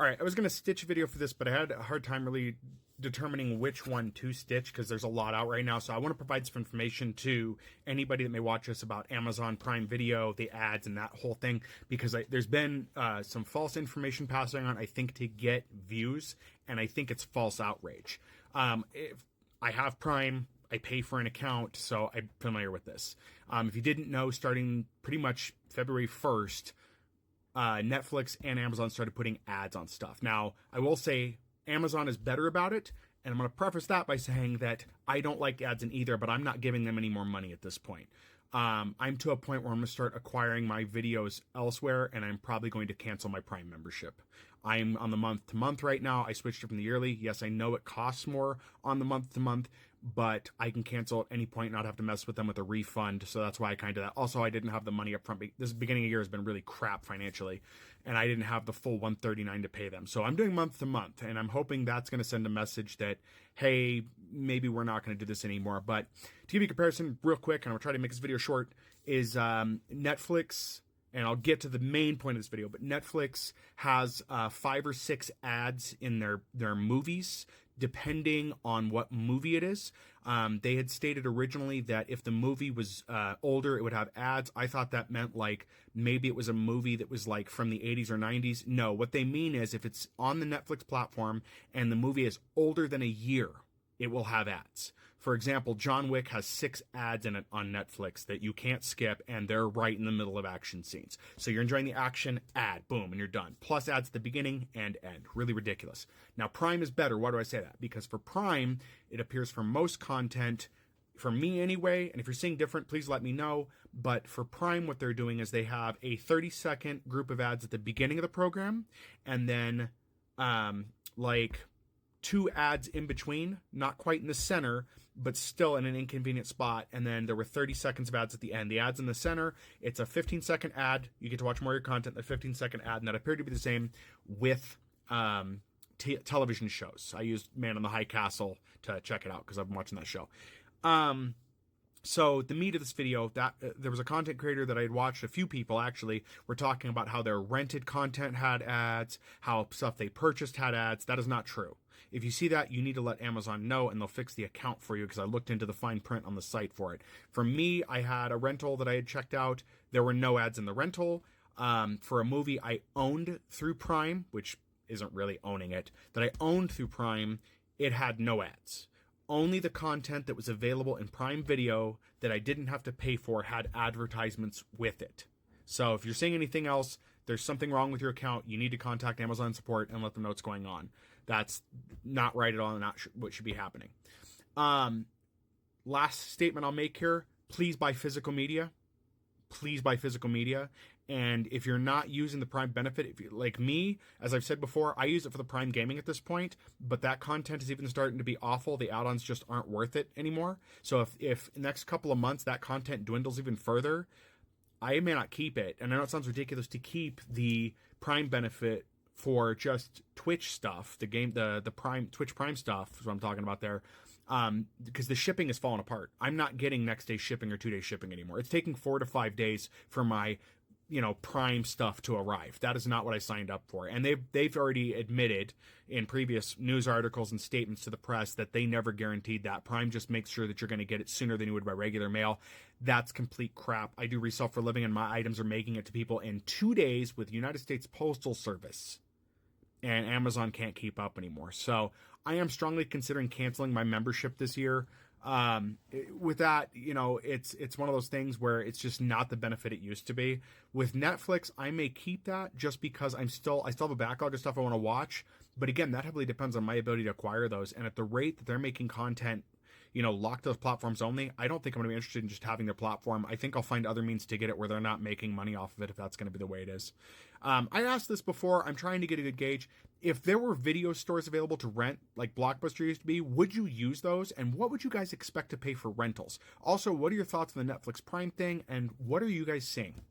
All right, I was going to stitch a video for this, but I had a hard time really determining which one to stitch because there's a lot out right now. So I want to provide some information to anybody that may watch us about Amazon Prime Video, the ads, and that whole thing, because there's been some false information passing on, I think, to get views, and I think it's false outrage. If I have Prime, I pay for an account, so I'm familiar with this. If you didn't know, starting pretty much February 1st, Netflix and Amazon started putting ads on stuff. Now, I will say Amazon is better about it, and I'm going to preface that by saying that I don't like ads in either, but I'm not giving them any more money at this point. I'm to a point where I'm going to start acquiring my videos elsewhere, and I'm probably going to cancel my Prime membership. I'm on the month-to-month right now. I switched it from the yearly. Yes, I know it costs more on the month-to-month, but I can cancel at any point, not have to mess with them with a refund. So that's why I kind of that. Also, I didn't have the money up front. This beginning of year has been really crap financially, and I didn't have the full $139 to pay them. So I'm doing month to month, and I'm hoping that's going to send a message that, hey, maybe we're not going to do this anymore. But to give you a comparison real quick, and I'll try to make this video short, is Netflix. And I'll get to the main point of this video, but Netflix has 5 or 6 ads in their movies, depending on what movie it is. They had stated originally that if the movie was older, it would have ads. I thought that meant like maybe it was a movie that was like from the 80s or 90s. No, what they mean is if it's on the Netflix platform and the movie is older than a year, it will have ads. For example, John Wick has 6 ads in it on Netflix that you can't skip, and they're right in the middle of action scenes. So you're enjoying the action, ad, boom, and you're done. Plus ads at the beginning and end. Really ridiculous. Now, Prime is better. Why do I say that? Because for Prime, it appears for most content, for me anyway, and if you're seeing different, please let me know. But for Prime, what they're doing is they have a 30-second group of ads at the beginning of the program, and then like 2 ads in between, not quite in the center, but still in an inconvenient spot. And then there were 30 seconds of ads at the end. The ads in the center, it's a 15-second ad. You get to watch more of your content, the 15-second ad, and that appeared to be the same with television shows. I used Man on the High Castle to check it out because I've been watching that show. So the meat of this video, that there was a content creator that I had watched, a few people actually were talking about how their rented content had ads, how stuff they purchased had ads. That is not true. If you see that, you need to let Amazon know, and they'll fix the account for you, because I looked into the fine print on the site for it. For me, I had a rental that I had checked out. There were no ads in the rental. For a movie I owned through Prime, which isn't really owning it, that I owned through Prime, it had no ads. Only the content that was available in Prime Video that I didn't have to pay for had advertisements with it. So if you're seeing anything else, there's something wrong with your account, you need to contact Amazon support and let them know what's going on. That's not right at all, and not what should be happening. Last statement I'll make here, please buy physical media. Please buy physical media. And if you're not using the Prime benefit, if you like me, as I've said before, I use it for the Prime gaming at this point, but that content is even starting to be awful. The add-ons just aren't worth it anymore. So if next couple of months that content dwindles even further, I may not keep it. And I know it sounds ridiculous to keep the Prime benefit for just Twitch stuff, the Prime Twitch Prime stuff is what I'm talking about there, because the shipping is falling apart. I'm not getting next day shipping or 2-day shipping anymore. It's taking 4 to 5 days for my Prime stuff to arrive. That is not what I signed up for. And they've already admitted in previous news articles and statements to the press that they never guaranteed that. Prime just makes sure that you're going to get it sooner than you would by regular mail. That's complete crap. I do resell for a living, and my items are making it to people in 2 days with United States Postal Service. And Amazon can't keep up anymore. So I am strongly considering canceling my membership this year. With that, it's one of those things where it's just not the benefit it used to be. With Netflix, I may keep that just because I still have a backlog of stuff I want to watch. But again, that heavily depends on my ability to acquire those. And at the rate that they're making content, locked to those platforms only, I don't think I'm going to be interested in just having their platform. I think I'll find other means to get it where they're not making money off of it, if that's going to be the way it is. I asked this before. I'm trying to get a good gauge. If there were video stores available to rent, like Blockbuster used to be, would you use those? And what would you guys expect to pay for rentals? Also, what are your thoughts on the Netflix Prime thing? And what are you guys seeing?